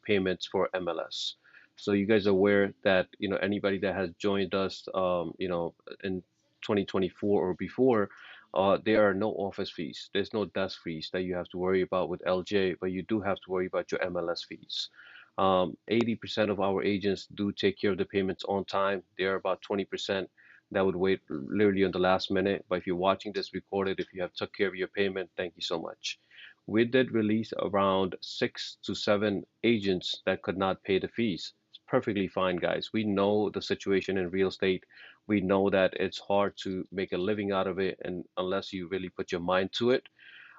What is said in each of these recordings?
payments for MLS. So you guys are aware that, anybody that has joined us, in 2024 or before, there are no office fees. There's no desk fees that you have to worry about with LJ, but you do have to worry about your MLS fees. 80% of our agents do take care of the payments on time. There are about 20% that would wait literally on the last minute. But if you're watching this recorded, if you have took care of your payment, thank you so much. We did release around 6 to 7 agents that could not pay the fees. It's perfectly fine, guys. We know the situation in real estate. We know that it's hard to make a living out of it, and unless you really put your mind to it.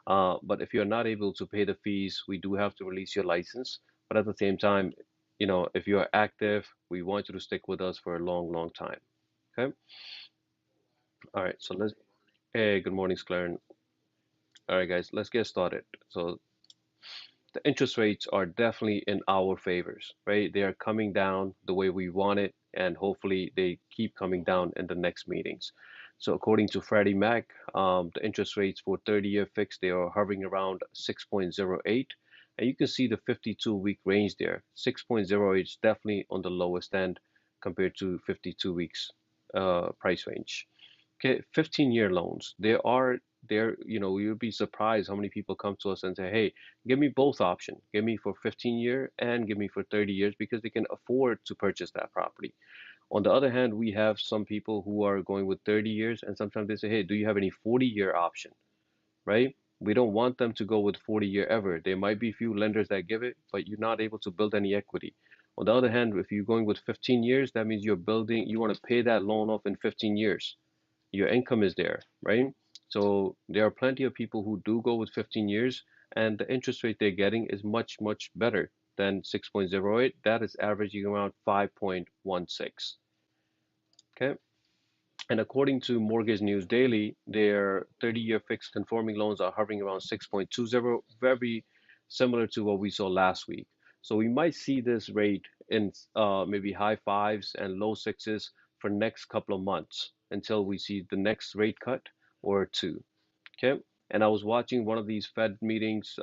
But if you're not able to pay the fees, we do have to release your license. But at the same time, if you're active, we want you to stick with us for a long, long time. Okay. All right. So let's. Hey, good morning, Sclaren. All right, guys, let's get started. So the interest rates are definitely in our favors, right? They are coming down the way we want it, and hopefully they keep coming down in the next meetings. So according to Freddie Mac, the interest rates for 30-year fixed, they are hovering around 6.08. And you can see the 52-week range there. 6.08 is definitely on the lowest end compared to 52 weeks price range. Okay, 15-year loans. You'd be surprised how many people come to us and say, hey, give me both option. Give me for 15-year and give me for 30 years because they can afford to purchase that property. On the other hand, we have some people who are going with 30 years and sometimes they say, hey, do you have any 40-year option, right? We don't want them to go with 40-year ever. There might be a few lenders that give it, but you're not able to build any equity. On the other hand, if you're going with 15 years, that means you want to pay that loan off in 15 years. Your income is there, right? So there are plenty of people who do go with 15 years, and the interest rate they're getting is much, much better than 6.08. That is averaging around 5.16. Okay. And according to Mortgage News Daily, their 30-year fixed conforming loans are hovering around 6.20, very similar to what we saw last week. So we might see this rate in maybe high fives and low sixes for next couple of months until we see the next rate cut or two. Okay. And I was watching one of these Fed meetings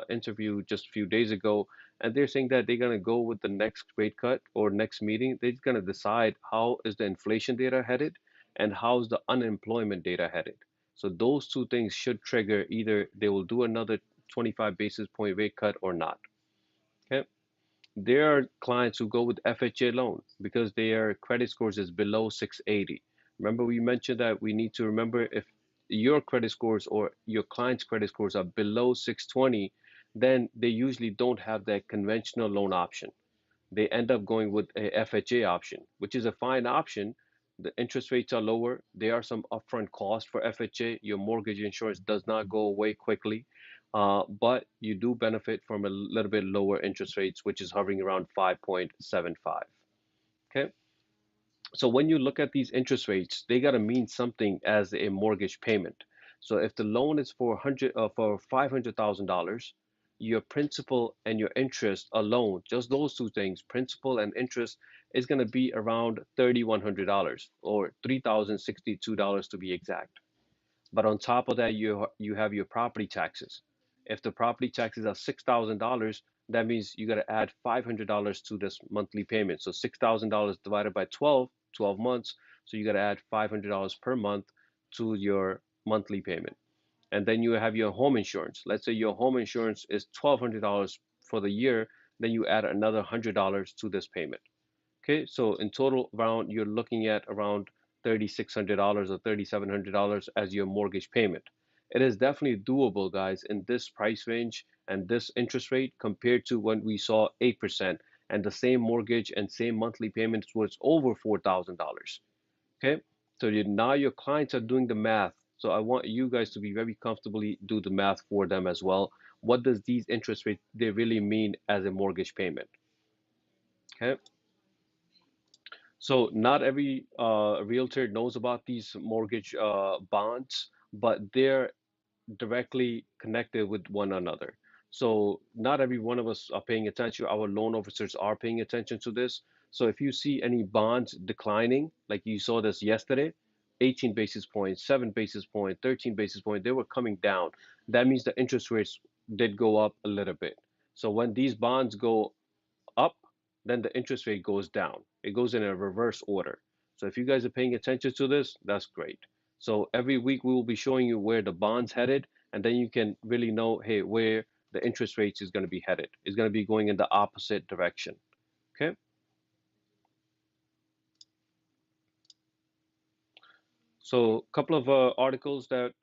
interview just a few days ago, and they're saying that they're going to go with the next rate cut or next meeting. They're going to decide how is the inflation data headed and how's the unemployment data headed. So those two things should trigger either they will do another 25 basis point rate cut or not. Okay. There are clients who go with FHA loan because their credit scores is below 680. Remember, we mentioned that we need to remember if your credit scores or your client's credit scores are below 620, then they usually don't have that conventional loan option. They end up going with a FHA option, which is a fine option. The interest rates are lower. There are some upfront costs for FHA. Your mortgage insurance does not go away quickly, but you do benefit from a little bit lower interest rates, which is hovering around 5.75. Okay. So when you look at these interest rates, they got to mean something as a mortgage payment. So if the loan is for $500,000, your principal and your interest alone, just those two things, principal and interest, is going to be around $3,100 or $3,062 to be exact. But on top of that, you have your property taxes. If the property taxes are $6,000, that means you got to add $500 to this monthly payment. So $6,000 divided by 12 months. So you got to add $500 per month to your monthly payment. And then you have your home insurance. Let's say your home insurance is $1,200 for the year, then you add another $100 to this payment. Okay, so in total, you're looking at around $3,600 or $3,700 as your mortgage payment. It is definitely doable, guys, in this price range and this interest rate compared to when we saw 8% and the same mortgage and same monthly payments was over $4,000. Okay, so now your clients are doing the math. So I want you guys to be very comfortably do the math for them as well. What does these interest rates they really mean as a mortgage payment? Okay. So not every realtor knows about these mortgage bonds, but they're directly connected with one another. So not every one of us are paying attention. Our loan officers are paying attention to this. So if you see any bonds declining, like you saw this yesterday, 18 basis points, 7 basis point, 13 basis point, they were coming down. That means the interest rates did go up a little bit. So when these bonds go up, then the interest rate goes down. It goes in a reverse order. So if you guys are paying attention to this, that's great. So every week we will be showing you where the bond's headed, and then you can really know, hey, where the interest rates is going to be headed. It's going to be going in the opposite direction. Okay. So, a couple of articles that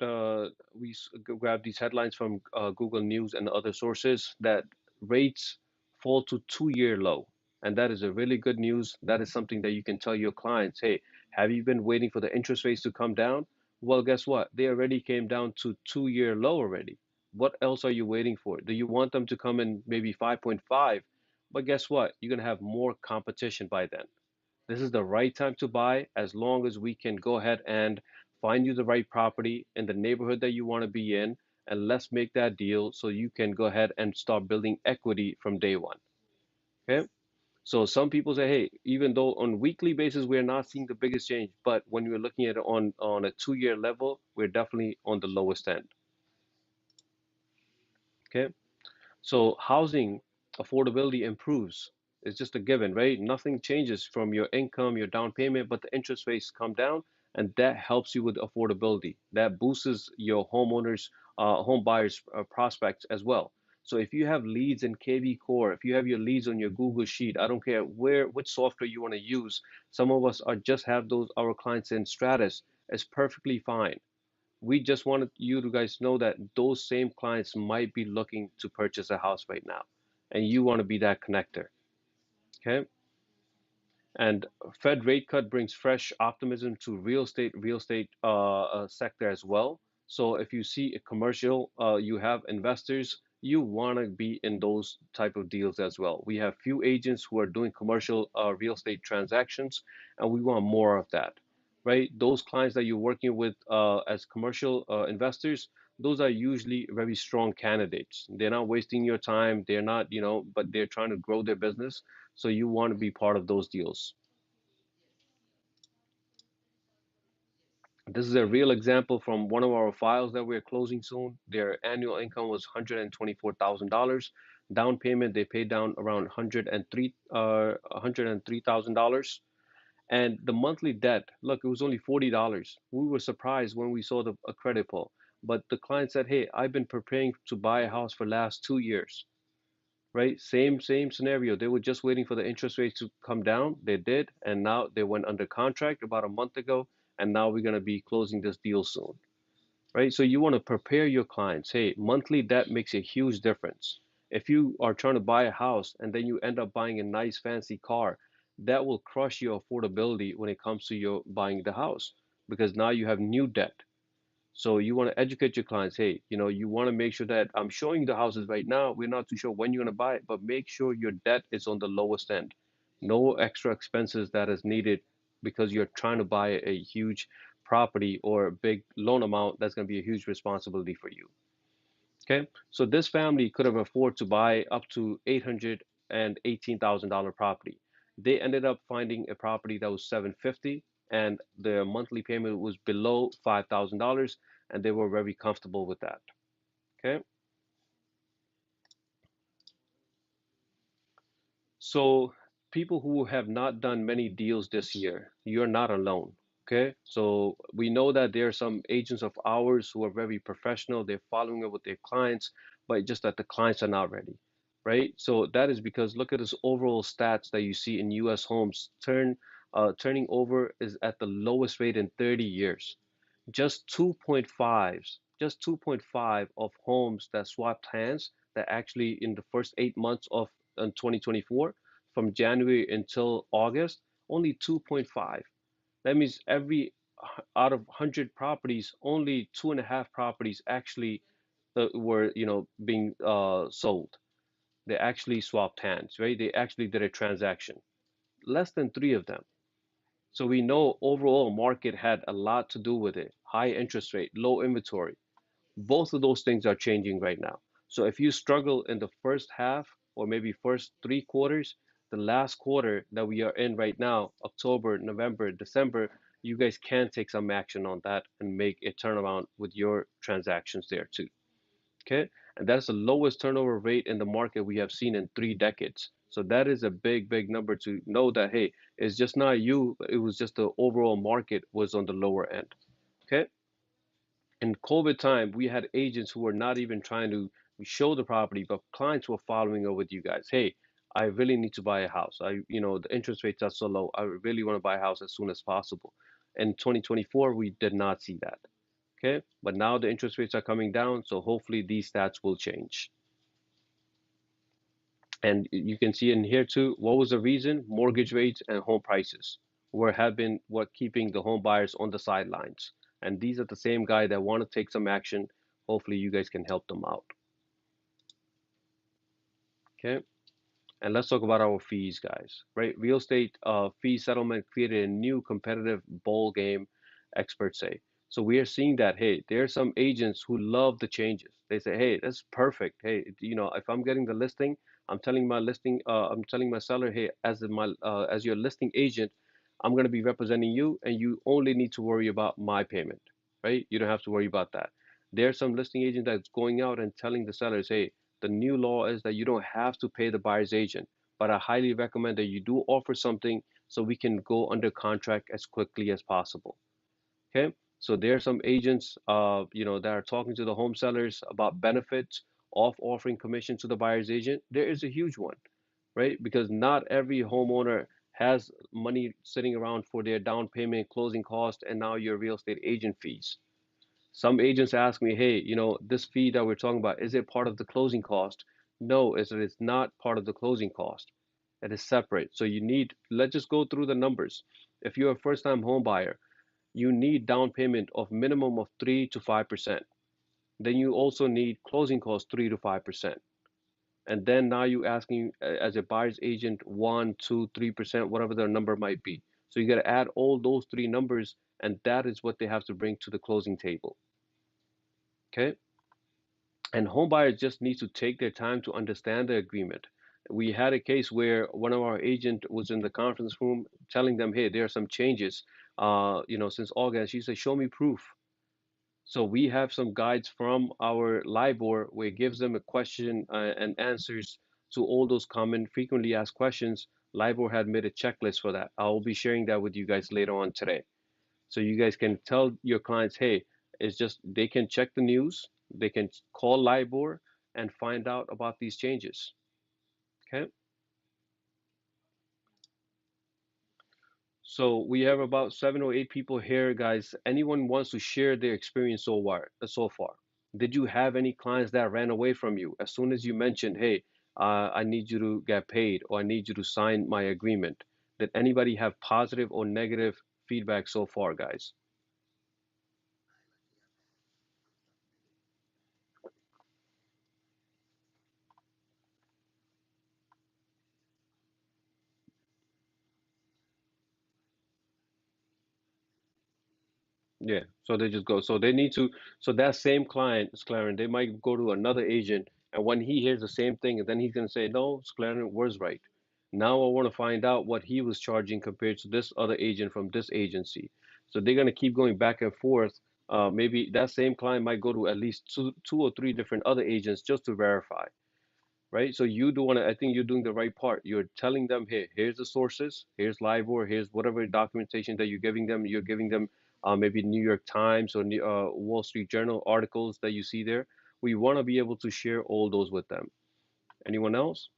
grabbed these headlines from Google News and other sources that rates fall to 2-year low. And that is a really good news. That is something that you can tell your clients, hey, have you been waiting for the interest rates to come down? Well, guess what? They already came down to 2-year low already. What else are you waiting for? Do you want them to come in maybe 5.5? But guess what? You're going to have more competition by then. This is the right time to buy as long as we can go ahead and find you the right property in the neighborhood that you want to be in, and let's make that deal so you can go ahead and start building equity from day one. Okay? So some people say, hey, even though on weekly basis we're not seeing the biggest change, but when we're looking at it on a 2-year level, we're definitely on the lowest end. Okay? So housing affordability improves. It's just a given, right? Nothing changes from your income, your down payment, but the interest rates come down, and that helps you with affordability. That boosts your home buyers prospects as well. So if you have leads in KV Core, if you have your leads on your Google Sheet, I don't care which software you want to use. Some of us are just have those our clients in Stratus. It's perfectly fine. We just wanted you to guys know that those same clients might be looking to purchase a house right now, and you want to be that connector. Okay. And Fed rate cut brings fresh optimism to real estate sector as well. So if you see a commercial, you have investors, you want to be in those type of deals as well. We have few agents who are doing commercial real estate transactions, and we want more of that, right? Those clients that you're working with as commercial investors, those are usually very strong candidates. They're not wasting your time. They're not, but they're trying to grow their business. So you want to be part of those deals. This is a real example from one of our files that we're closing soon. Their annual income was $124,000. Down payment, they paid down around $103,000. And the monthly debt, look, it was only $40. We were surprised when we saw the a credit pull. But the client said, hey, I've been preparing to buy a house for the last 2 years. Right? Same scenario. They were just waiting for the interest rates to come down. They did, and now they went under contract about a month ago, and now we're going to be closing this deal soon. Right? So you want to prepare your clients. Hey, monthly debt makes a huge difference. If you are trying to buy a house and then you end up buying a nice fancy car, that will crush your affordability when it comes to your buying the house because now you have new debt. So you want to educate your clients. Hey, you want to make sure that I'm showing you the houses right now. We're not too sure when you're going to buy it, but make sure your debt is on the lowest end. No extra expenses that is needed because you're trying to buy a huge property or a big loan amount that's going to be a huge responsibility for you. Okay, so this family could have afforded to buy up to $818,000 property. They ended up finding a property that was 750 and their monthly payment was below $5,000 and they were very comfortable with that. Okay, so people who have not done many deals this year, you're not alone. Okay, so we know that there are some agents of ours who are very professional. They're following up with their clients, but just that the clients are not ready, right? So that is because look at this overall stats that you see in U.S. homes turning over is at the lowest rate in 30 years. Just 2.5 of homes that swapped hands that actually in the first 8 months of 2024, from January until August, only 2.5. That means every out of 100 properties, only 2.5 properties actually were, being sold. They actually swapped hands, right? They actually did a transaction. Less than three of them. So we know overall market had a lot to do with it. High interest rate, low inventory. Both of those things are changing right now. So if you struggle in the first half or maybe first 3 quarters, the last quarter that we are in right now, October, November, December, you guys can take some action on that and make a turnaround with your transactions there too. Okay. And that's the lowest turnover rate in the market we have seen in 3 decades. So that is a big, big number to know that, hey, it's just not you, it was just the overall market was on the lower end. Okay. In COVID time, we had agents who were not even trying to show the property, but clients were following up with you guys. Hey, I really need to buy a house. The interest rates are so low. I really want to buy a house as soon as possible. In 2024, we did not see that. Okay. But now the interest rates are coming down, so hopefully these stats will change. And you can see in here too, what was the reason? Mortgage rates and home prices were have been what keeping the home buyers on the sidelines. And these are the same guy that want to take some action. Hopefully you guys can help them out. Okay. And let's talk about our fees, guys. Right? Real estate fee settlement created a new competitive ball game, experts say. So we are seeing that, hey, there are some agents who love the changes. They say, hey, that's perfect. Hey, if I'm getting the listing, I'm telling my seller, hey, as your listing agent, I'm going to be representing you, and you only need to worry about my payment, right? You don't have to worry about that. There's some listing agent that's going out and telling the sellers, hey, the new law is that you don't have to pay the buyer's agent, but I highly recommend that you do offer something so we can go under contract as quickly as possible. Okay, so there are some agents, that are talking to the home sellers about benefits of offering commission to the buyer's agent. There is a huge one, right? Because not every homeowner has money sitting around for their down payment, closing cost, and now your real estate agent fees. Some agents ask me, hey, this fee that we're talking about, is it part of the closing cost? No, it's not part of the closing cost. It is separate. So let's just go through the numbers. If you're a first-time home buyer, you need down payment of minimum of 3 to 5%. Then you also need closing costs 3 to 5%. And then now you asking as a buyer's agent 1, 2, 3%, whatever the number might be. So you got to add all those three numbers, and that is what they have to bring to the closing table. Okay. And homebuyers just need to take their time to understand the agreement. We had a case where one of our agent was in the conference room telling them, "Hey, there are some changes, since August." She said, "Show me proof." So we have some guides from our LIBOR where it gives them a question and answers to all those common frequently asked questions. LIBOR had made a checklist for that. I will be sharing that with you guys later on today. So you guys can tell your clients, hey, it's just they can check the news, they can call LIBOR and find out about these changes. Okay. So we have about 7 or 8 people here, guys. Anyone wants to share their experience so far? Did you have any clients that ran away from you as soon as you mentioned, hey, I need you to get paid or I need you to sign my agreement? Did anybody have positive or negative feedback so far, guys? Yeah, so they just go. So they need to. So that same client, Sclaren, they might go to another agent, and when he hears the same thing, and then he's gonna say, "No, Sclaren was right. Now I want to find out what he was charging compared to this other agent from this agency." So they're gonna keep going back and forth. Maybe that same client might go to at least two or three different other agents just to verify, right? So you do want to, I think you're doing the right part. You're telling them, hey, here's the sources, here's LIBOR, here's whatever documentation that you're giving them. You're giving them maybe New York Times or Wall Street Journal articles that you see there. We want to be able to share all those with them. Anyone else?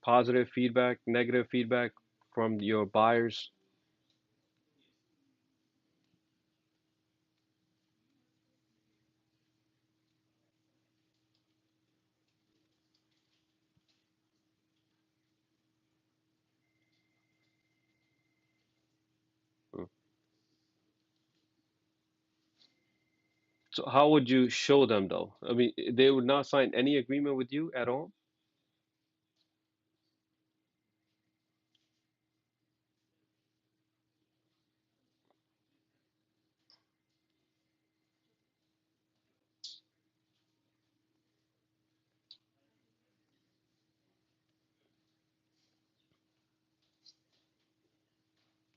Positive feedback, negative feedback from your buyers? Mm. So how would you show them though? I mean, they would not sign any agreement with you at all?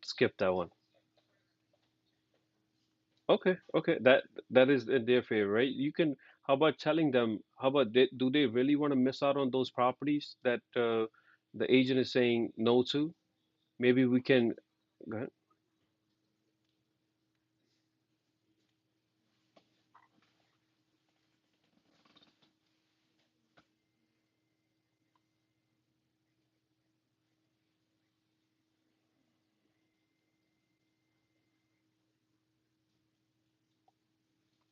Skip that one. Okay, okay, that is in their favor, right? You can. How about telling them? How about do they really want to miss out on those properties that the agent is saying no to? Maybe we can. Go ahead.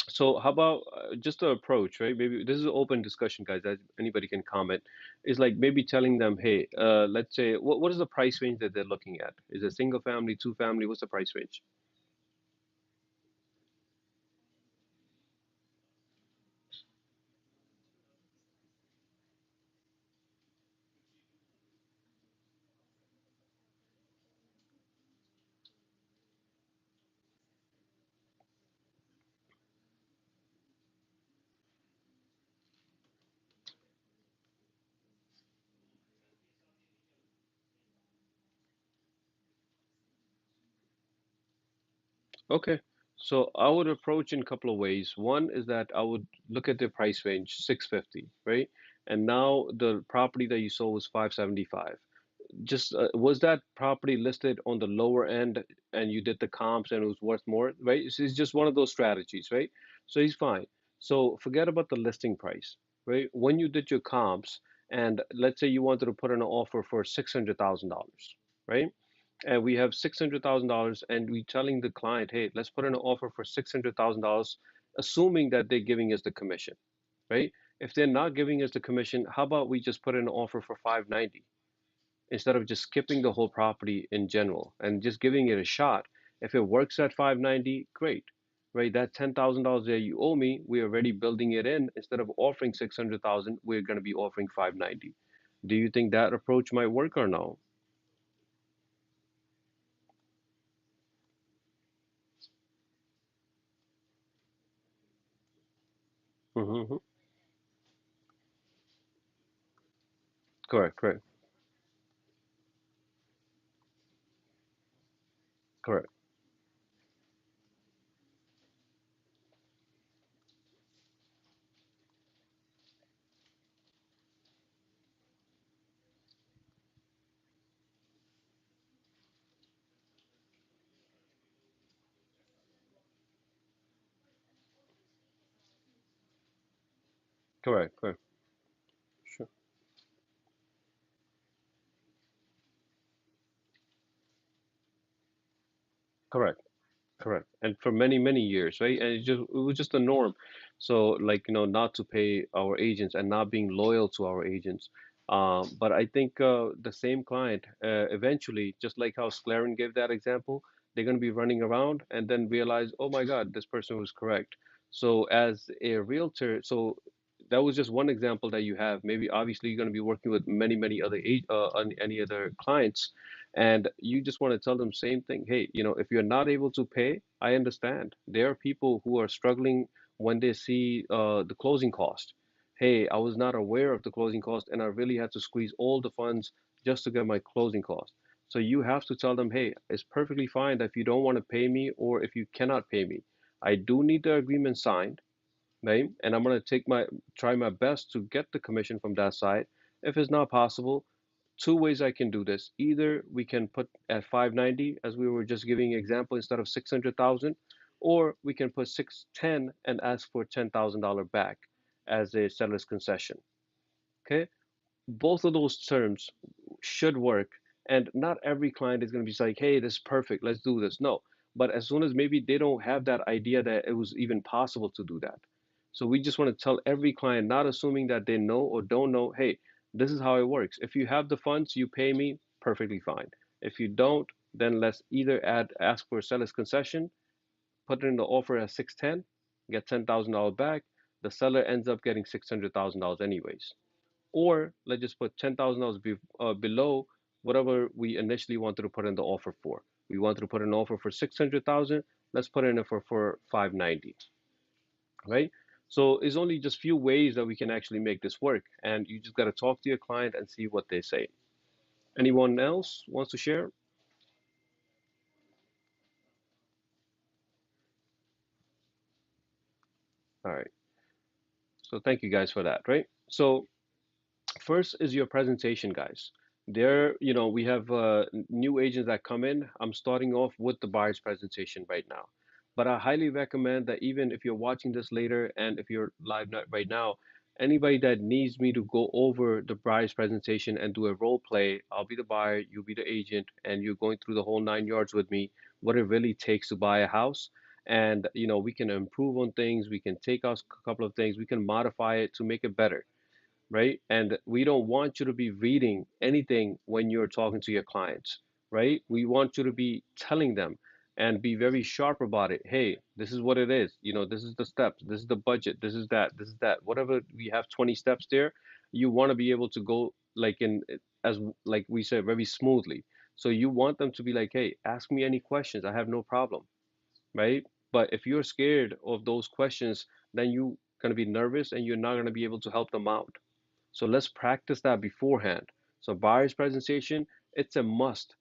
So how about just the approach, right? Maybe this is an open discussion, guys, that anybody can comment. Is like maybe telling them, hey, let's say, what is the price range that they're looking at? Is it single family, two family? What's the price range? Okay. So I would approach in a couple of ways. One is that I would look at the price range, 650, right? And now the property that you sold was 575. Just was that property listed on the lower end and you did the comps and it was worth more, right? It's just one of those strategies, right? So he's fine. So forget about the listing price, right? When you did your comps and let's say you wanted to put in an offer for $600,000, right? And we have $600,000 and we telling the client, hey, let's put in an offer for $600,000, assuming that they're giving us the commission, right? If they're not giving us the commission, how about we just put in an offer for 590 instead of just skipping the whole property in general and just giving it a shot? If it works at 590, great, right? That $10,000 that you owe me, we're already building it in. Instead of offering 600,000, we're going to be offering 590. Do you think that approach might work or no? Mm-hmm. Correct, correct, correct, correct, correct. Sure. Correct. Correct. And for many, many years, right? And it was just a norm. So like, not to pay our agents and not being loyal to our agents. But I think the same client eventually, just like how Sclaren gave that example, they're going to be running around and then realize, oh my God, this person was correct. So as a realtor, so that was just one example that you have. Maybe obviously you're going to be working with many, many other any other clients, and you just want to tell them same thing. Hey, if you're not able to pay, I understand. There are people who are struggling when they see the closing cost. Hey, I was not aware of the closing cost and I really had to squeeze all the funds just to get my closing cost. So you have to tell them, hey, it's perfectly fine that if you don't want to pay me or if you cannot pay me. I do need the agreement signed, right? And I'm going to try my best to get the commission from that side. If it's not possible, two ways I can do this. Either we can put at 590, as we were just giving an example, instead of 600,000, or we can put 610 and ask for $10,000 back as a seller's concession. Okay, both of those terms should work. And not every client is going to be like, hey, this is perfect, let's do this. No. But as soon as maybe they don't have that idea that it was even possible to do that. So we just want to tell every client, not assuming that they know or don't know, hey, this is how it works. If you have the funds, you pay me perfectly fine. If you don't, then let's either ask for a seller's concession, put in the offer at 610, get $10,000 back. The seller ends up getting $600,000 anyways. Or let's just put $10,000 below whatever we initially wanted to put in the offer for. We wanted to put an offer for 600,000. Let's put in it for 590, right? So it's only just few ways that we can actually make this work, and you just got to talk to your client and see what they say. Anyone else wants to share? All right. So thank you guys for that, right? So first is your presentation, guys. There, we have new agents that come in. I'm starting off with the buyer's presentation right now. But I highly recommend that even if you're watching this later and if you're live right now, anybody that needs me to go over the buyer's presentation and do a role play, I'll be the buyer, you'll be the agent, and you're going through the whole 9 yards with me, what it really takes to buy a house. And, we can improve on things, we can take out a couple of things, we can modify it to make it better, right? And we don't want you to be reading anything when you're talking to your clients, right? We want you to be telling them and be very sharp about it. Hey, this is what it is. This is the steps, this is the budget, this is that. Whatever we have 20 steps there, you want to be able to go like in as like we said very smoothly. So you want them to be like, hey, ask me any questions. I have no problem, right? But if you're scared of those questions, then you're going to be nervous and you're not going to be able to help them out. So let's practice that beforehand. So buyer's presentation, it's a must.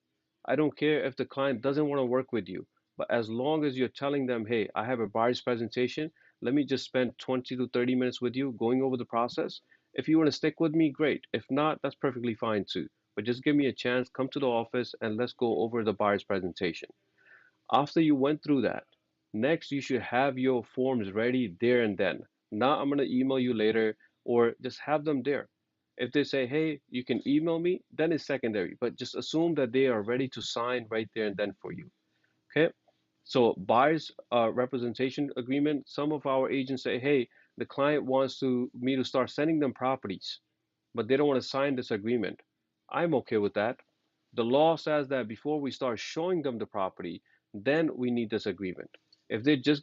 I don't care if the client doesn't want to work with you, but as long as you're telling them, hey, I have a buyer's presentation, let me just spend 20 to 30 minutes with you going over the process. If you want to stick with me, great. If not, that's perfectly fine too. But just give me a chance, come to the office, and let's go over the buyer's presentation. After you went through that, next you should have your forms ready there and then. Not I'm going to email you later or just have them there. If they say, hey, you can email me, then it's secondary. But just assume that they are ready to sign right there and then for you. Okay? So buyer's representation agreement, some of our agents say, hey, the client wants me to start sending them properties, but they don't want to sign this agreement. I'm okay with that. The law says that before we start showing them the property, then we need this agreement. If they're just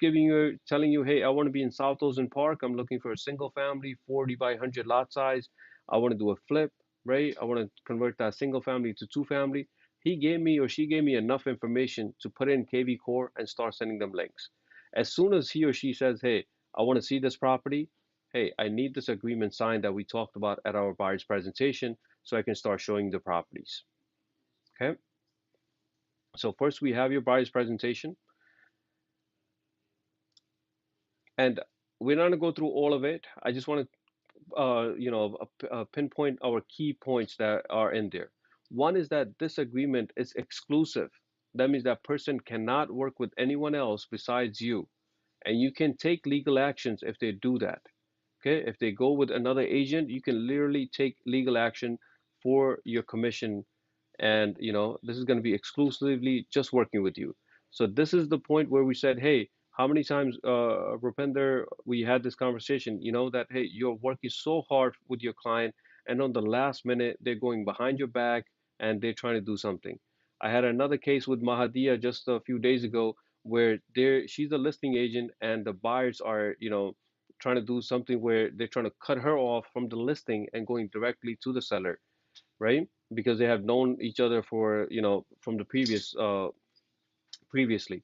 telling you, hey, I want to be in South Ocean Park, I'm looking for a single family, 40 by 100 lot size, I want to do a flip, right? I want to convert that single family to two family. He gave me or she gave me enough information to put in KV Core and start sending them links. As soon as he or she says, hey, I want to see this property, hey, I need this agreement signed that we talked about at our buyer's presentation so I can start showing the properties. Okay. So first we have your buyer's presentation, and we're not gonna go through all of it. I just want to, pinpoint our key points that are in there. One is that this agreement is exclusive. That means that person cannot work with anyone else besides you, and you can take legal actions if they do that. Okay, if they go with another agent, you can literally take legal action for your commission, and this is going to be exclusively just working with you. So this is the point where we said, hey, how many times, Rupinder, we had this conversation, that hey, you're working so hard with your client, and on the last minute they're going behind your back and they're trying to do something. I had another case with Mahadia just a few days ago where she's a listing agent and the buyers are trying to do something where they're trying to cut her off from the listing and going directly to the seller, right? Because they have known each other for, from the previously.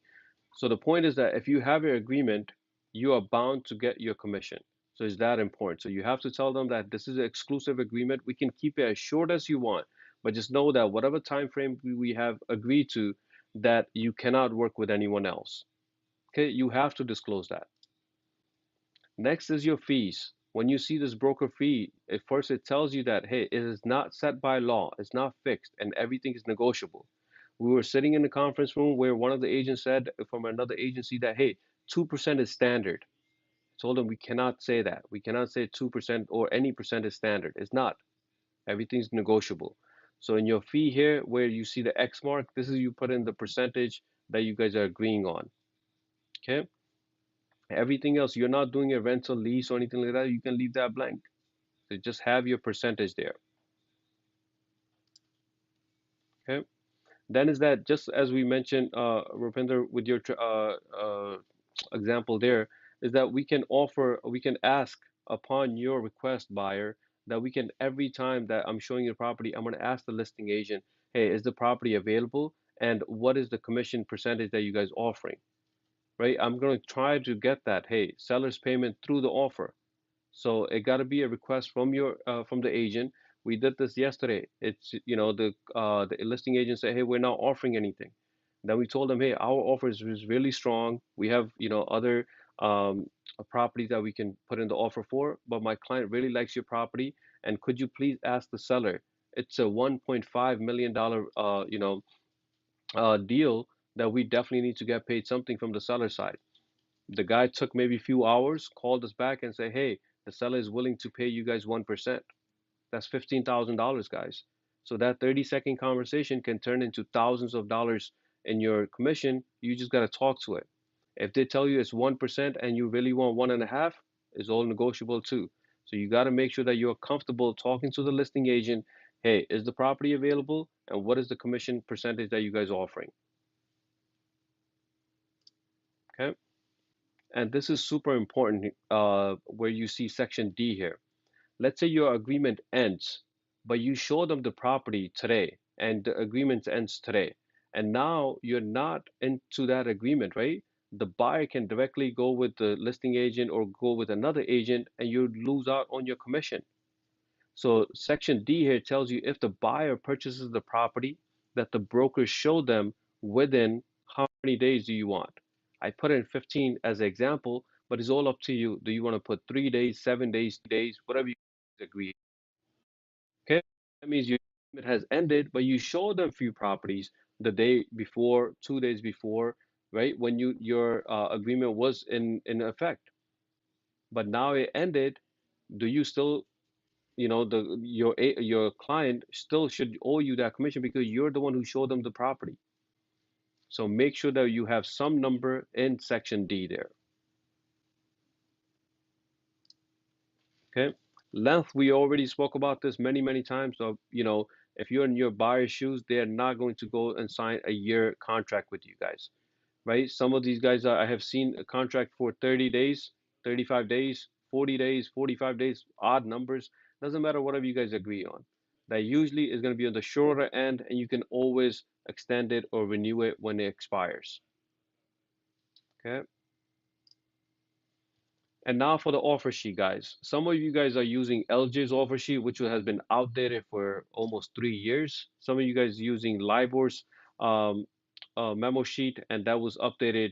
So the point is that if you have your agreement, you are bound to get your commission. So it's that important. So you have to tell them that this is an exclusive agreement. We can keep it as short as you want, but just know that whatever time frame we have agreed to, that you cannot work with anyone else. Okay, you have to disclose that. Next is your fees. When you see this broker fee, at first it tells you that, hey, it is not set by law, it's not fixed, and everything is negotiable. We were sitting in the conference room where one of the agents said from another agency that, hey, 2% is standard. I told them we cannot say that. We cannot say 2% or any percent is standard. It's not. Everything's negotiable. So in your fee here, where you see the X mark, this is you put in the percentage that you guys are agreeing on. Okay? Everything else, you're not doing a rental lease or anything like that, you can leave that blank. So just have your percentage there. Okay. Then is that just as we mentioned, Rupinder, with your example there, is that we can ask upon your request, buyer, that we can every time that I'm showing you the property, I'm going to ask the listing agent, hey, is the property available? And what is the commission percentage that you guys offering? Right? I'm going to try to get that, hey, seller's payment through the offer. So it got to be a request from from the agent. We did this yesterday. It's the listing agent said, hey, we're not offering anything. Then we told them, hey, our offer is really strong. We have other um, a property that we can put in the offer for, but my client really likes your property, and could you please ask the seller? It's a $1.5 million deal that we definitely need to get paid something from the seller side. The guy took maybe a few hours, called us back and said, hey, the seller is willing to pay you guys 1%. That's $15,000, guys. So that 30-second conversation can turn into thousands of dollars in your commission. You just got to talk to it. If they tell you it's 1% and you really want 1.5, it's all negotiable too. So you got to make sure that you're comfortable talking to the listing agent. Hey, is the property available? And what is the commission percentage that you guys are offering? Okay. And this is super important where you see section D here. Let's say your agreement ends, but you show them the property today and the agreement ends today. And now you're not into that agreement, right? The buyer can directly go with the listing agent or go with another agent and you lose out on your commission. So section D here tells you if the buyer purchases the property that the broker showed them within how many days do you want? I put in 15 as an example, but it's all up to you. Do you want to put 3 days, 7 days, 2 days, whatever you agree? Okay, that means your agreement has ended, but you showed them few properties the day before, 2 days before, right? When your agreement was in effect, but now it ended. Do you still, your client still should owe you that commission because you're the one who showed them the property. So make sure that you have some number in section D there. Okay. Length, we already spoke about this many, many times. So, if you're in your buyer's shoes, they're not going to go and sign a year contract with you guys, right? Some of these guys, I have seen a contract for 30 days, 35 days, 40 days, 45 days, odd numbers. Doesn't matter whatever you guys agree on. That usually is going to be on the shorter end, and you can always extend it or renew it when it expires. Okay. And now for the offer sheet, guys. Some of you guys are using LJ's offer sheet, which has been outdated for almost 3 years. Some of you guys using LIBOR's um, memo sheet, and that was updated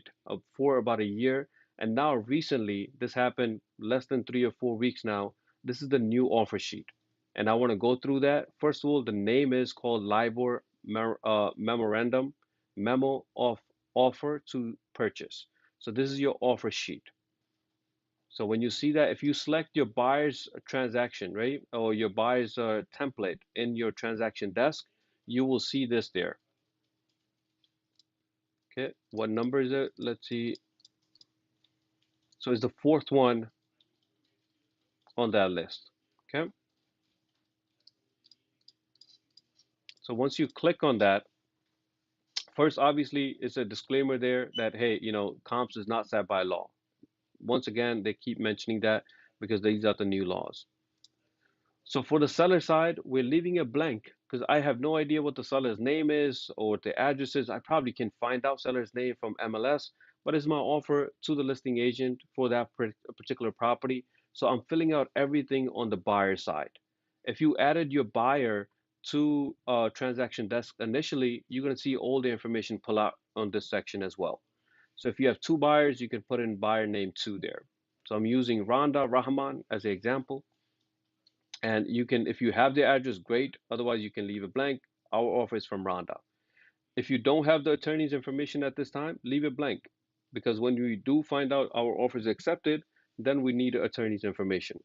for about a year. And now recently, this happened less than 3 or 4 weeks now. This is the new offer sheet. And I want to go through that. First of all, the name is called LIBOR Memorandum, Memo of Offer to Purchase. So this is your offer sheet. So when you see that, if you select your buyer's transaction, right, or your buyer's template in your transaction desk, you will see this there. Okay, what number is it? Let's see. So it's the fourth one on that list. Okay, so once you click on that, first, obviously, it's a disclaimer there that, hey, comps is not set by law. Once again, they keep mentioning that because these are the new laws. So for the seller side, we're leaving it blank because I have no idea what the seller's name is or what the address is. I probably can find out seller's name from MLS, but it's my offer to the listing agent for that particular property. So I'm filling out everything on the buyer side. If you added your buyer to transaction desk initially, you're going to see all the information pull out on this section as well. So if you have two buyers, you can put in buyer name two there. So I'm using Randa Rahman as an example. And you can, if you have the address, great. Otherwise, you can leave it blank. Our offer is from Rhonda. If you don't have the attorney's information at this time, leave it blank. Because when we do find out our offer is accepted, then we need the attorney's information.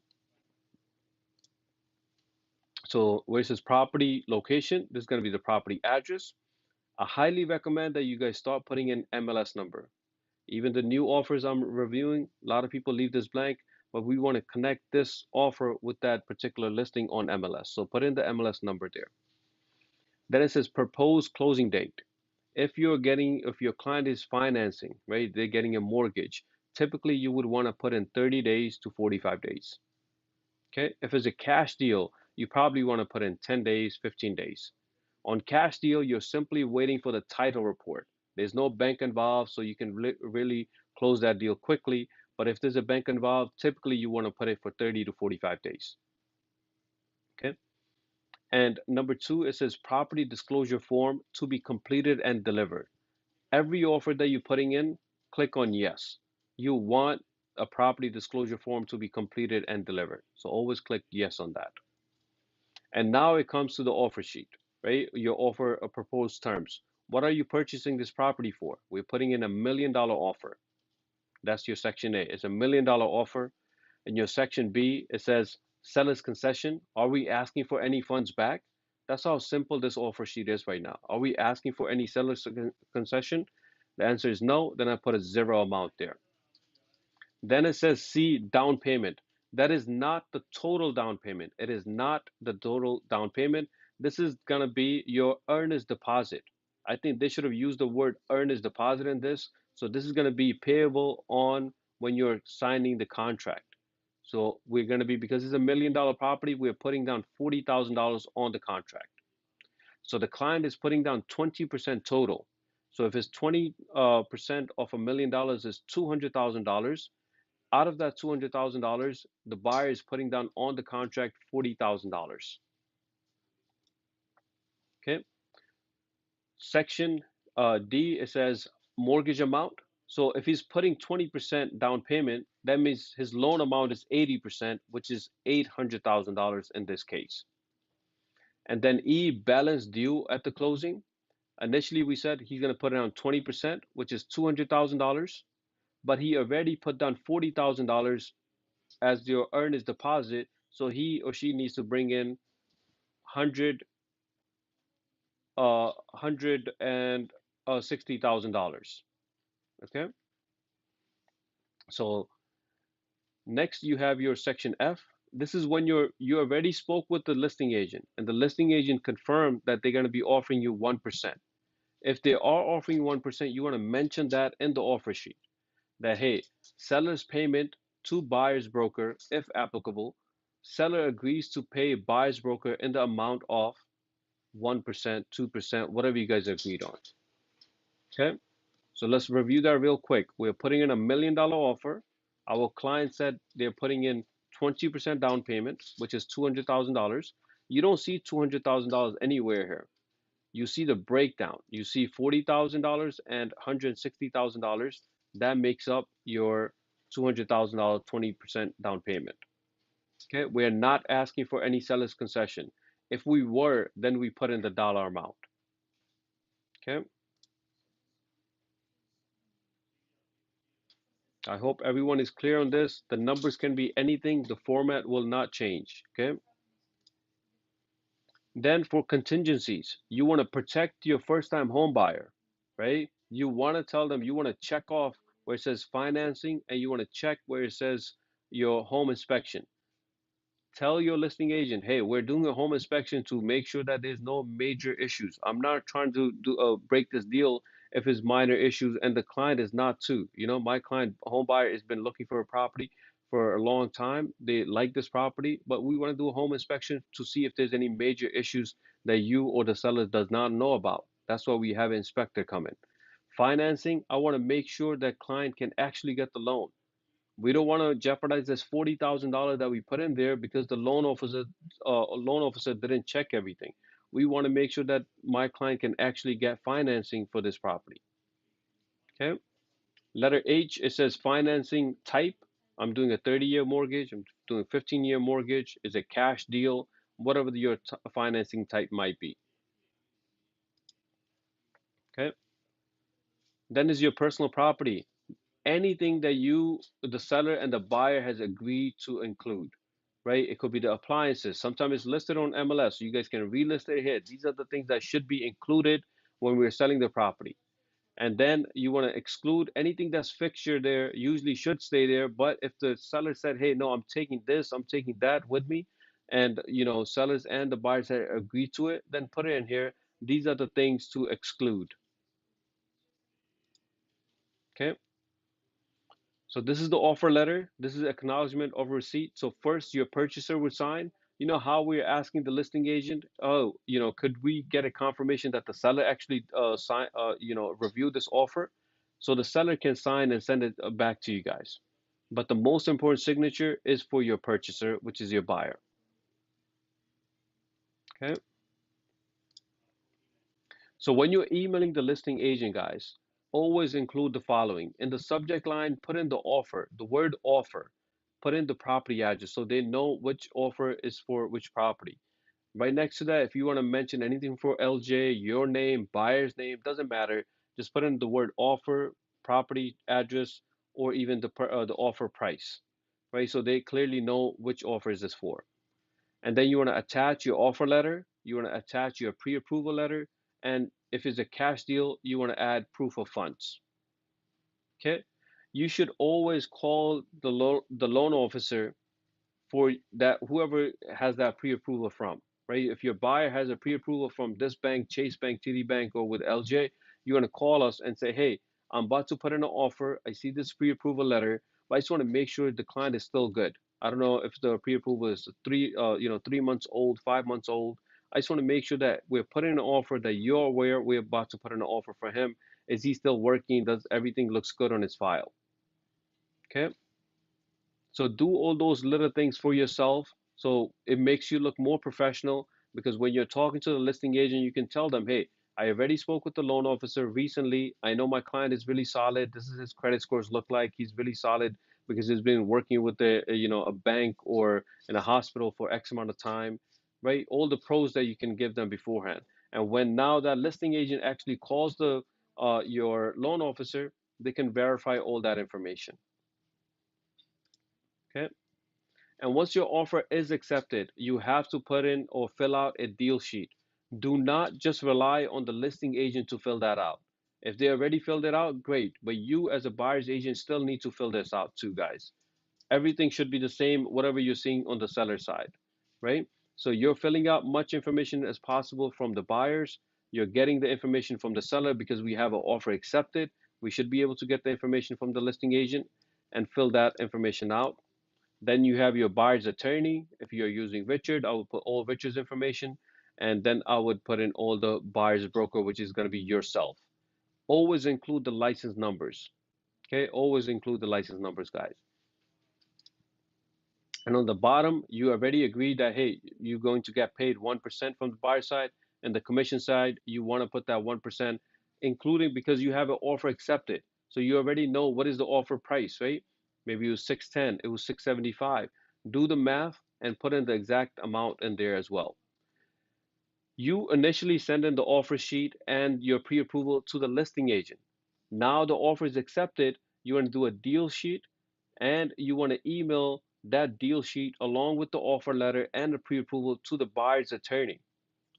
So where it says property location, this is going to be the property address. I highly recommend that you guys start putting in MLS number. Even the new offers I'm reviewing, a lot of people leave this blank, but we want to connect this offer with that particular listing on MLS. So put in the MLS number there. Then it says proposed closing date. If your client is financing, right, they're getting a mortgage, typically you would want to put in 30 days to 45 days. Okay. If it's a cash deal, you probably want to put in 10 days, 15 days. On cash deal, you're simply waiting for the title report. There's no bank involved, so you can really close that deal quickly. But if there's a bank involved, typically you want to put it for 30 to 45 days. Okay. And number two, it says property disclosure form to be completed and delivered. Every offer that you're putting in, click on yes. you want a property disclosure form to be completed and delivered. So always click yes on that. And now it comes to the offer sheet, right? Your offer proposed terms. What are you purchasing this property for? We're putting in $1 million offer. That's your section A. It's $1 million offer. In your section B, it says seller's concession. Are we asking for any funds back? That's how simple this offer sheet is right now. Are we asking for any seller's concession? The answer is no. Then I put a zero amount there. Then it says C, down payment. That is not the total down payment. It is not the total down payment. This is going to be your earnest deposit. I think they should have used the word earnest deposit in this. So this is going to be payable on when you're signing the contract. So we're going to be, because it's $1 million property, we're putting down $40,000 on the contract. So the client is putting down 20% total. So if it's 20% of $1 million is $200,000. Out of that $200,000, the buyer is putting down on the contract $40,000. Okay. Section D, it says mortgage amount. So if he's putting 20% down payment, that means his loan amount is 80%, which is $800,000 in this case. And then E, balance due at the closing. Initially, we said he's going to put down 20%, which is $200,000, but he already put down $40,000 as your earnest deposit. So he or she needs to bring in $160,000. Okay. So next you have your section F. This is when you already spoke with the listing agent, and the listing agent confirmed that they're going to be offering you 1%. If they are offering 1%, you want to mention that in the offer sheet. That hey, seller's payment to buyer's broker, if applicable, seller agrees to pay buyer's broker in the amount of 1%, 2%, whatever you guys agreed on. Okay, so let's review that real quick. We're putting in $1 million offer. Our client said they're putting in 20% down payment, which is $200,000. You don't see $200,000 anywhere here. You see the breakdown. You see $40,000 and $160,000. That makes up your $200,000 20% down payment. Okay, we're not asking for any seller's concession. If we were, then we put in the dollar amount. Okay, I hope everyone is clear on this. The numbers can be anything, the format will not change. Okay, then for contingencies, you want to protect your first time home buyer, right? You want to tell them, you want to check off where it says financing, and you want to check where it says your home inspection. Tell your listing agent, hey, we're doing a home inspection to make sure that there's no major issues. I'm not trying to break this deal if it's minor issues, and the client is not too. You know, my client, home buyer, has been looking for a property for a long time. They like this property, but we want to do a home inspection to see if there's any major issues that you or the seller does not know about. That's why we have an inspector come in. Financing, I want to make sure that client can actually get the loan. We don't want to jeopardize this $40,000 that we put in there because the loan officer didn't check everything. We want to make sure that my client can actually get financing for this property. Okay. Letter H, it says financing type. I'm doing a 30-year mortgage. I'm doing a 15-year mortgage. Is a cash deal, whatever your financing type might be. Okay. Then is your personal property. Anything that you, the seller and the buyer has agreed to include, right? It could be the appliances. Sometimes it's listed on MLS, so you guys can relist it here. These are the things that should be included when we're selling the property. And then you want to exclude anything that's fixture there, usually should stay there. But if the seller said, hey, no, I'm taking this, I'm taking that with me, and sellers and the buyers have agreed to it, then put it in here. These are the things to exclude. Okay. So this is the offer letter. This is acknowledgement of receipt. So first, your purchaser would sign. You know how we're asking the listing agent, oh, could we get a confirmation that the seller actually review this offer? So the seller can sign and send it back to you guys. But the most important signature is for your purchaser, which is your buyer. Okay. So when you're emailing the listing agent, guys, always include the following. In the subject line, put in the offer, the word offer, put in the property address so they know which offer is for which property. Right next to that, if you want to mention anything for LJ, your name, buyer's name, doesn't matter. Just put in the word offer, property address, or even the offer price, right? So they clearly know which offer is this for. And then you want to attach your offer letter. You want to attach your pre-approval letter. And if it's a cash deal, you want to add proof of funds. Okay. You should always call the loan officer for that, whoever has that pre-approval from, right? If your buyer has a pre-approval from this bank, Chase Bank, TD Bank, or with LJ, you're gonna call us and say, hey, I'm about to put in an offer. I see this pre-approval letter, but I just want to make sure the client is still good. I don't know if the pre-approval is 3 months old, 5 months old. I just want to make sure that we're putting an offer that you're aware we're about to put in an offer for him. Is he still working? Does everything looks good on his file? Okay. So do all those little things for yourself. So it makes you look more professional because when you're talking to the listing agent, you can tell them, hey, I already spoke with the loan officer recently. I know my client is really solid. This is his credit scores look like. He's really solid because he's been working with a bank or in a hospital for X amount of time, right? All the pros that you can give them beforehand. And when now that listing agent actually calls the your loan officer, they can verify all that information. Okay. And once your offer is accepted, you have to put in or fill out a deal sheet. Do not just rely on the listing agent to fill that out. If they already filled it out, great. But you, as a buyer's agent, still need to fill this out too, guys. Everything should be the same, whatever you're seeing on the seller side, right? So you're filling out much information as possible from the buyers. You're getting the information from the seller because we have an offer accepted. We should be able to get the information from the listing agent and fill that information out. Then you have your buyer's attorney. If you're using Richard, I would put all Richard's information. And then I would put in all the buyer's broker, which is going to be yourself. Always include the license numbers. Okay, always include the license numbers, guys. And on the bottom, you already agreed that, hey, you're going to get paid 1% from the buyer side. And the commission side, you want to put that 1%, including because you have an offer accepted. So you already know what is the offer price, right? Maybe it was 610, it was 675. Do the math and put in the exact amount in there as well. You initially send in the offer sheet and your pre-approval to the listing agent. Now the offer is accepted, you want to do a deal sheet and you want to email that deal sheet along with the offer letter and the pre-approval to the buyer's attorney.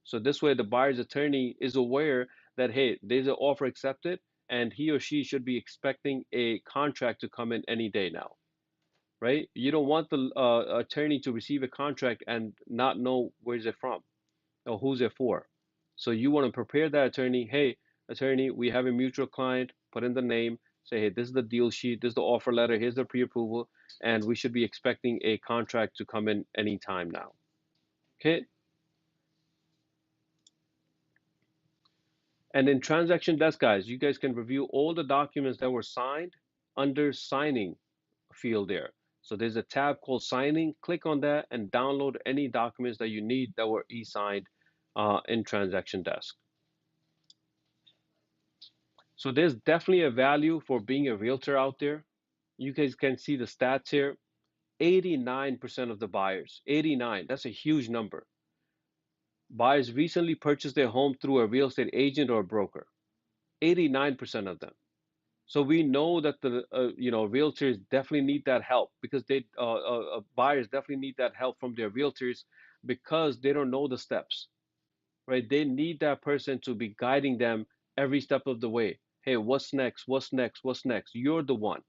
So this way the buyer's attorney is aware that, hey, there's an offer accepted and he or she should be expecting a contract to come in any day now, right? You don't want the attorney to receive a contract and not know where's it from or who's it for. So you want to prepare that attorney. Hey, attorney, we have a mutual client. Put in the name. Say, hey, this is the deal sheet. This is the offer letter. Here's the pre-approval, and we should be expecting a contract to come in anytime now. Okay. And in transaction desk, guys, you guys can review all the documents that were signed under signing field there. So there's a tab called signing. Click on that and download any documents that you need that were e-signed in transaction desk. So there's definitely a value for being a realtor out there. You guys can see the stats here. 89% of the buyers, 89, that's a huge number. Buyers recently purchased their home through a real estate agent or a broker. 89% of them. So we know that the realtors definitely need that help because buyers definitely need that help from their realtors because they don't know the steps, right? They need that person to be guiding them every step of the way. Hey, what's next? What's next? What's next? You're the one,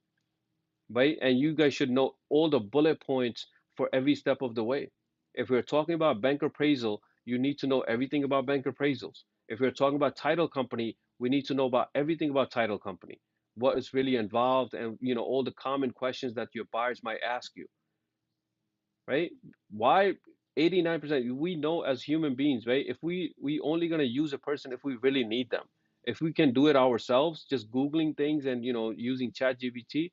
right? And you guys should know all the bullet points for every step of the way. If we're talking about bank appraisal, you need to know everything about bank appraisals. If we're talking about title company, we need to know about everything about title company, what is really involved, and all the common questions that your buyers might ask you, right? Why 89%? We know as human beings, right? If we only gonna use a person if we really need them. If we can do it ourselves, just Googling things and using ChatGPT,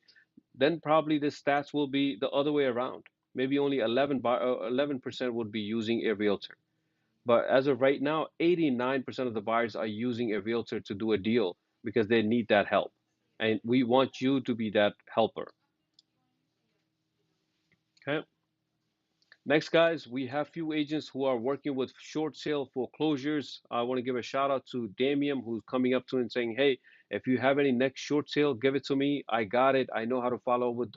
then probably the stats will be the other way around. Maybe only 11% would be using a realtor. But as of right now, 89% of the buyers are using a realtor to do a deal because they need that help. And we want you to be that helper. Okay. Next, guys, we have few agents who are working with short sale foreclosures. I want to give a shout out to Damian, who's coming up to and saying, "Hey, if you have any next short sale, give it to me. I got it. I know how to follow with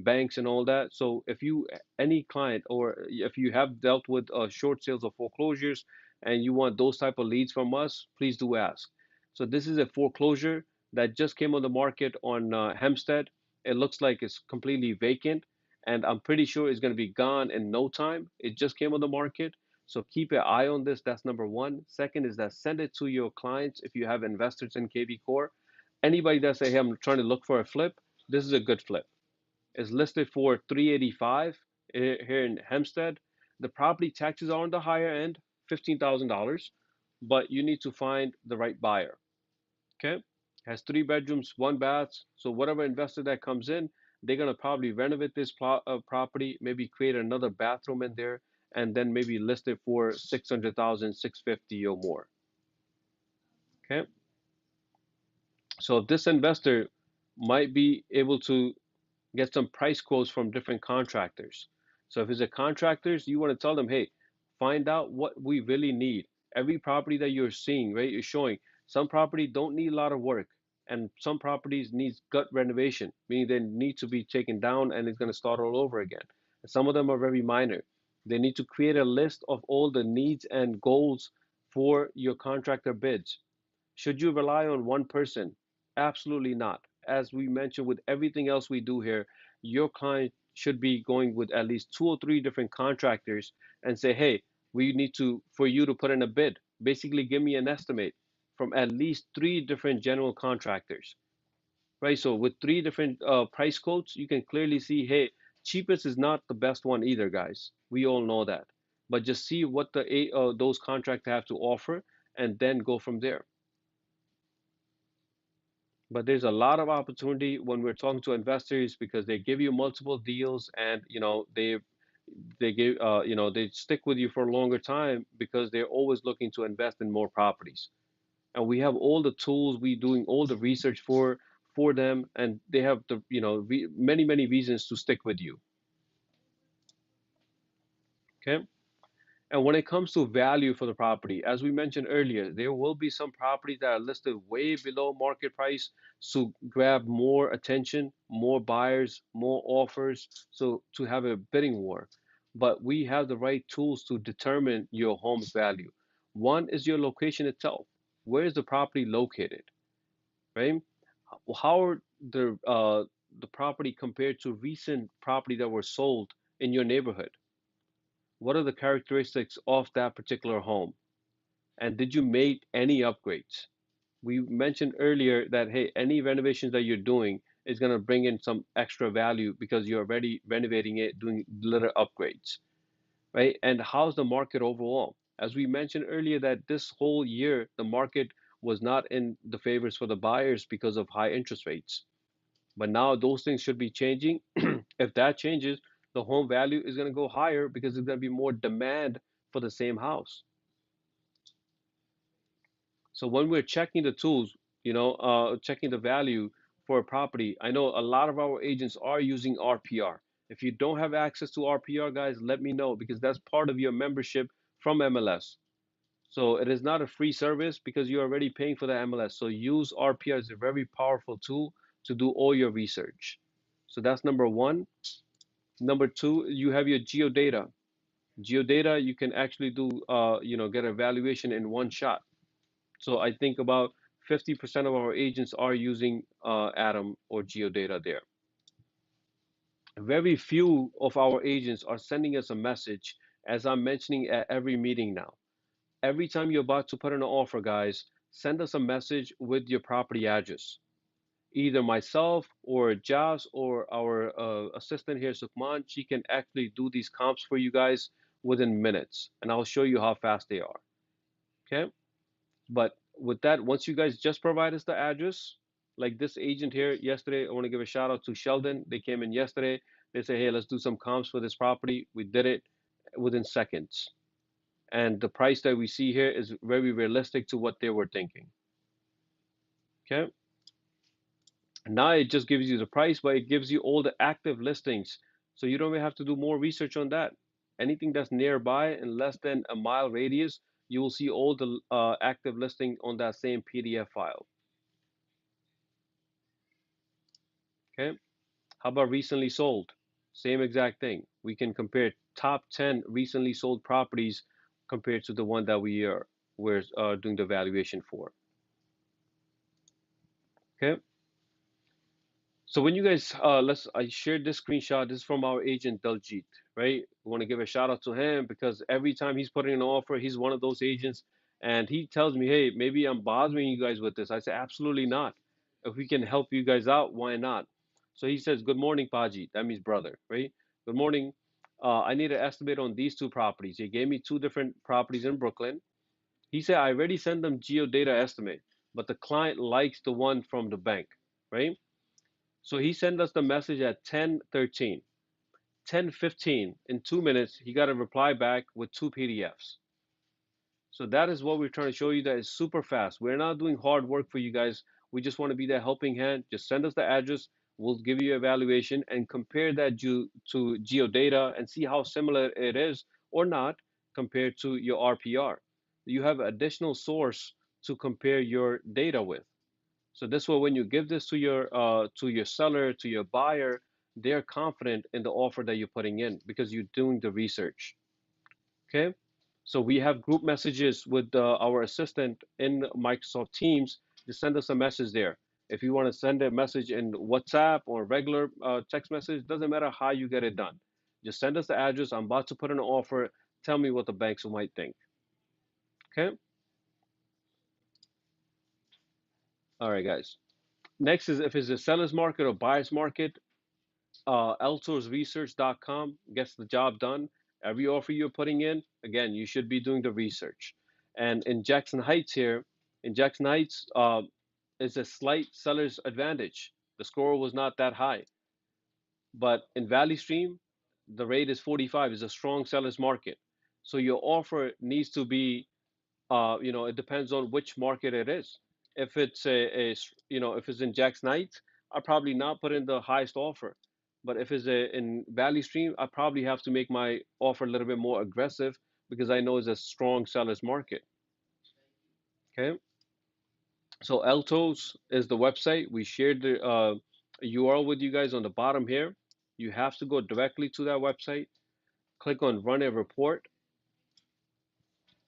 banks and all that." So, if you any client or if you have dealt with short sales or foreclosures and you want those type of leads from us, please do ask. So, this is a foreclosure that just came on the market on Hempstead. It looks like it's completely vacant and I'm pretty sure it's going to be gone in no time. It just came on the market. So keep an eye on this. That's number one. Second is that send it to your clients if you have investors in KB Core. Anybody that say, hey, I'm trying to look for a flip, this is a good flip. It's listed for 385 here in Hempstead. The property taxes are on the higher end, $15,000, but you need to find the right buyer. Okay, has 3 bedrooms, 1 bath. So whatever investor that comes in, they're gonna probably renovate this property, maybe create another bathroom in there, and then maybe list it for 600,000, 650 or more. Okay, so if this investor might be able to get some price quotes from different contractors. So if it's a contractors, you want to tell them, hey, find out what we really need. Every property that you're seeing, right, you're showing some property don't need a lot of work, and some properties needs gut renovation, meaning they need to be taken down and it's going to start all over again. And some of them are very minor. They need to create a list of all the needs and goals for your contractor bids. Should you rely on one person? Absolutely not. As we mentioned with everything else we do here, your client should be going with at least 2 or 3 different contractors and say, hey, we need to, for you to put in a bid, basically give me an estimate from at least 3 different general contractors, right? So with 3 different price quotes, you can clearly see, hey, cheapest is not the best one either, guys. We all know that. But just see what those contractors have to offer and then go from there. But there's a lot of opportunity when we're talking to investors because they give you multiple deals and they give they stick with you for a longer time because they're always looking to invest in more properties. And we have all the tools, we doing all the research for them, and they have the many reasons to stick with you. Okay. And when it comes to value for the property, as we mentioned earlier, there will be some properties that are listed way below market price to grab more attention, more buyers, more offers, so to have a bidding war. But we have the right tools to determine your home's value. One is your location itself. Where is the property located, right? How are the property compared to recent property that were sold in your neighborhood? What are the characteristics of that particular home? And did you make any upgrades? We mentioned earlier that, hey, any renovations that you're doing is going to bring in some extra value because you're already renovating it, doing little upgrades, right? And how's the market overall? As we mentioned earlier, that this whole year, the market was not in the favors for the buyers because of high interest rates. But now those things should be changing. If that changes, the home value is going to go higher because there's going to be more demand for the same house. So when we're checking the tools, checking the value for a property, I know a lot of our agents are using RPR. If you don't have access to RPR, guys, let me know because that's part of your membership from MLS. So it is not a free service because you're already paying for the MLS. So use RPR as a very powerful tool to do all your research. So that's number one. Number two, you have your geodata. Geodata, you can actually do, get a valuation in one shot. So I think about 50% of our agents are using Atom or Geodata there. Very few of our agents are sending us a message, as I'm mentioning at every meeting now. Every time you're about to put in an offer, guys, send us a message with your property address. Either myself or Jas or our assistant here, Sukman, she can actually do these comps for you guys within minutes, and I'll show you how fast they are. Okay? But with that, once you guys just provide us the address, like this agent here yesterday, I want to give a shout out to Sheldon. They came in yesterday. They say, hey, let's do some comps for this property. We did it within seconds. And the price that we see here is very realistic to what they were thinking. Okay. Now it just gives you the price, but it gives you all the active listings. So you don't even have to do more research on that. Anything that's nearby in less than a mile radius, you will see all the active listing on that same PDF file. Okay. How about recently sold? Same exact thing. We can compare top 10 recently sold properties compared to the one that we're doing the valuation for. Okay. So when you guys I shared this screenshot. This is from our agent Daljit, right? We want to give a shout out to him because every time he's putting an offer, he's one of those agents, and he tells me, "Hey, maybe I'm bothering you guys with this." I say, "Absolutely not. If we can help you guys out, why not?" So he says, "Good morning, Paji." That means brother, right? Good morning. I need an estimate on these two properties. He gave me two different properties in Brooklyn. He said, "I already sent them geodata estimate, but the client likes the one from the bank, right?" So he sent us the message at 10:13. 10:15, in 2 minutes, he got a reply back with two PDFs. So that is what we're trying to show you, that is super fast. We're not doing hard work for you guys. We just want to be that helping hand. Just send us the address. We'll give you evaluation and compare that to geodata and see how similar it is or not compared to your RPR. You have additional source to compare your data with. So this way, when you give this to your seller, to your buyer, they're confident in the offer that you're putting in because you're doing the research. Okay. So we have group messages with our assistant in Microsoft Teams. Just send us a message there. If you want to send a message in WhatsApp or regular text message, doesn't matter how you get it done. Just send us the address. I'm about to put in an offer. Tell me what the banks might think. Okay. All right, guys. Next is if it's a seller's market or buyer's market. LTOSresearch.com gets the job done. Every offer you're putting in, again, you should be doing the research. And in Jackson Heights here, in Jackson Heights, it's a slight seller's advantage. The score was not that high. But in Valley Stream, the rate is 45. It's a strong seller's market. So your offer needs to be it depends on which market it is. If it's if it's in Jack's Knight, I probably not put in the highest offer. But if it's in Valley Stream, I probably have to make my offer a little bit more aggressive because I know it's a strong seller's market. Okay. So Eltos is the website. We shared the URL with you guys on the bottom here. You have to go directly to that website, click on run a report,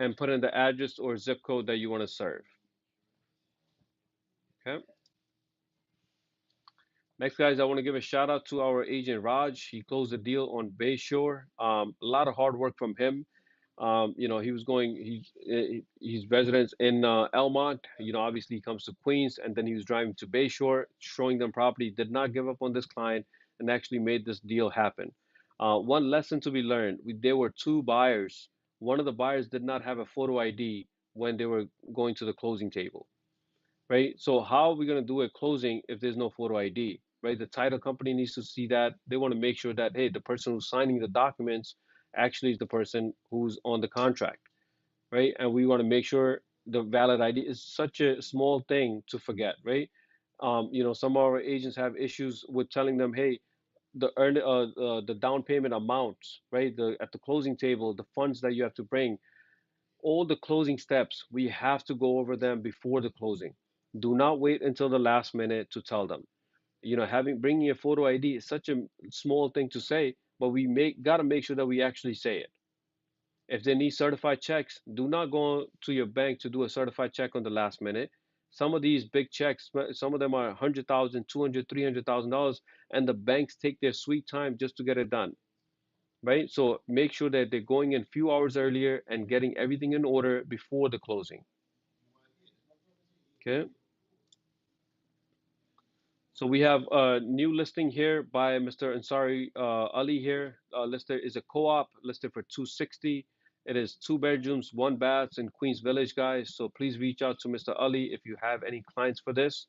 and put in the address or zip code that you want to serve. Okay. Next, guys, I want to give a shout out to our agent Raj. He closed the deal on Bayshore. A lot of hard work from him. He was going. He's residence in Elmont. Obviously he comes to Queens, and then he was driving to Bayshore, showing them property. Did not give up on this client, and actually made this deal happen. One lesson to be learned: there were two buyers. One of the buyers did not have a photo ID when they were going to the closing table, right? So how are we going to do a closing if there's no photo ID, right? The title company needs to see that. They want to make sure that, hey, the person who's signing the documents actually is the person who's on the contract, right? And we want to make sure the valid ID is such a small thing to forget, right? Some of our agents have issues with telling them, hey, the down payment amounts, right? The at the closing table, the funds that you have to bring, all the closing steps, we have to go over them before the closing. Do not wait until the last minute to tell them. Having bringing a photo ID is such a small thing to say, but we gotta make sure that we actually say it. If they need certified checks, do not go to your bank to do a certified check on the last minute. Some of these big checks, some of them are 100,000, 200, $300,000, and the banks take their sweet time just to get it done, right? So make sure that they're going in a few hours earlier and getting everything in order before the closing. Okay. So we have a new listing here by Mr. Ansari Ali here. Listed is a co-op listed for 260. It is 2 bedrooms, 1 bath in Queens Village, guys. So please reach out to Mr. Ali if you have any clients for this.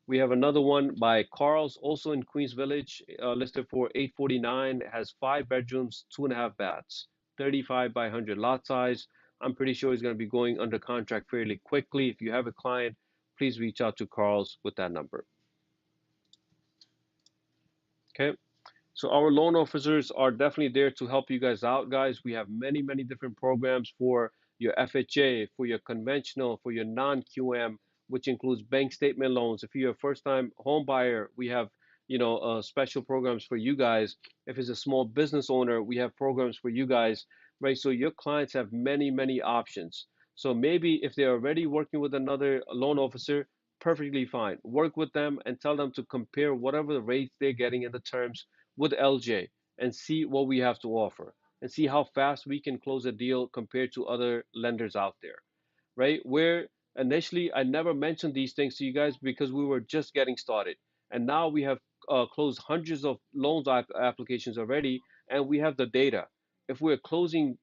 We have another one by Carl's, also in Queens Village, listed for 849. It has 5 bedrooms, 2.5 baths, 35 by 100 lot size. I'm pretty sure he's going to be going under contract fairly quickly. If you have a client, please reach out to Carl's with that number. Okay. So our loan officers are definitely there to help you guys out, guys. We have many, many different programs for your FHA, for your conventional, for your non-QM, which includes bank statement loans. If you're a first-time home buyer, we have, special programs for you guys. If it's a small business owner, we have programs for you guys, right? So your clients have many, many options. So maybe if they're already working with another loan officer, perfectly fine. Work with them and tell them to compare whatever the rates they're getting in the terms with LJ and see what we have to offer and see how fast we can close a deal compared to other lenders out there, right? Where initially I never mentioned these things to you guys because we were just getting started. And now we have closed hundreds of loans applications already, and we have the data. If we're closing,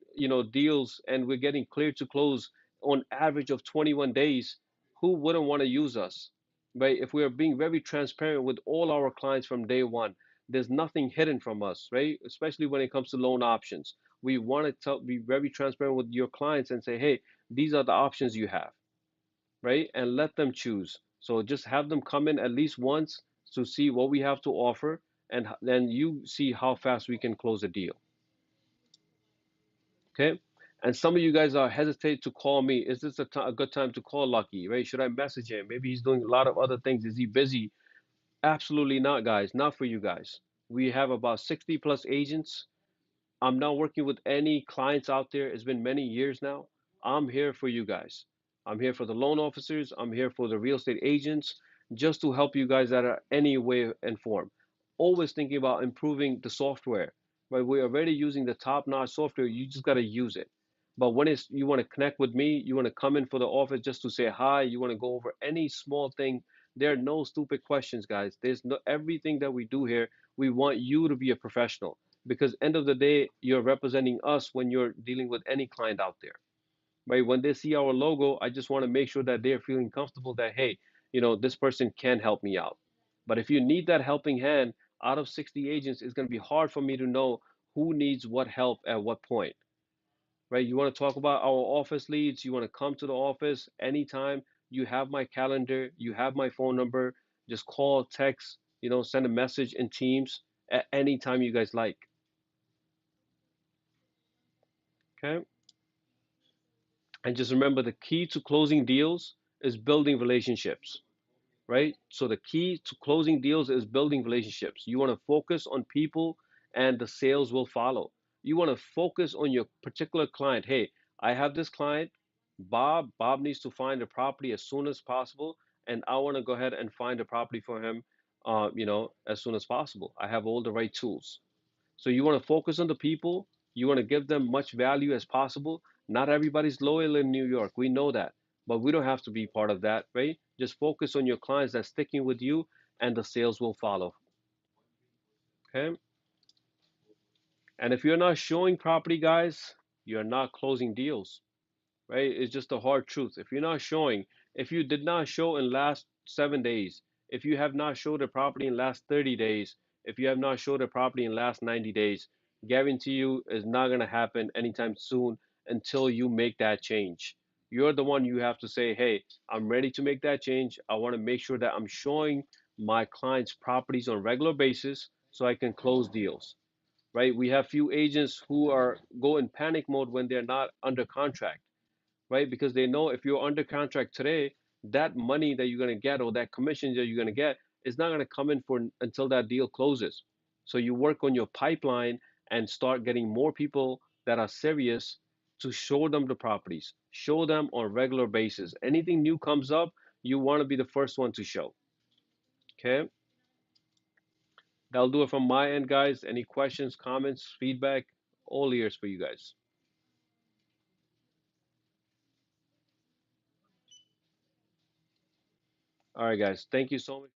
deals and we're getting clear to close on average of 21 days, who wouldn't want to use us, right? If we are being very transparent with all our clients from day one, there's nothing hidden from us, right? Especially when it comes to loan options. We want to be very transparent with your clients and say, hey, these are the options you have, right? And let them choose. So just have them come in at least once to see what we have to offer, and then you see how fast we can close a deal. Okay. And some of you guys are hesitate to call me. Is this a good time to call Lucky, right? Should I message him? Maybe he's doing a lot of other things. Is he busy? Absolutely not, guys. Not for you guys. We have about 60 plus agents. I'm not working with any clients out there. It's been many years now. I'm here for you guys. I'm here for the loan officers. I'm here for the real estate agents, just to help you guys that are any way and form. Always thinking about improving the software. Right? We're already using the top-notch software. You just got to use it. But when it's you want to connect with me, you want to come in for the office just to say hi, you want to go over any small thing. There are no stupid questions, guys. There's no everything that we do here. We want you to be a professional because end of the day you're representing us when you're dealing with any client out there, right? When they see our logo, I just want to make sure that they're feeling comfortable that hey, this person can help me out. But if you need that helping hand, out of 60 agents, it's going to be hard for me to know who needs what help at what point, right? You want to talk about our office leads, you want to come to the office anytime. You have my calendar, you have my phone number. Just call, text, send a message in Teams at any time you guys like. Okay. And just remember the key to closing deals is building relationships, right? So the key to closing deals is building relationships. You want to focus on people and the sales will follow. You want to focus on your particular client. Hey, I have this client, Bob. Bob needs to find a property as soon as possible, and I want to go ahead and find a property for him, as soon as possible. I have all the right tools. So you want to focus on the people. You want to give them much value as possible. Not everybody's loyal in New York. We know that. But we don't have to be part of that, right? Just focus on your clients that's sticking with you and the sales will follow. Okay? And if you're not showing property, guys, you're not closing deals, right? It's just a hard truth. If you're not showing, if you did not show in last 7 days, if you have not showed a property in last 30 days, if you have not showed a property in last 90 days, guarantee you is not going to happen anytime soon until you make that change. You're the one you have to say, hey, I'm ready to make that change. I want to make sure that I'm showing my clients properties on a regular basis so I can close deals, right? We have few agents who are go in panic mode when they're not under contract, right? Because they know if you're under contract today, that money that you're going to get or that commission that you're going to get is not going to come in for until that deal closes. So you work on your pipeline and start getting more people that are serious to show them the properties, show them on a regular basis. Anything new comes up, you want to be the first one to show. Okay, that'll do it from my end, guys. Any questions, comments, feedback, all ears for you guys. All right, guys, thank you so much.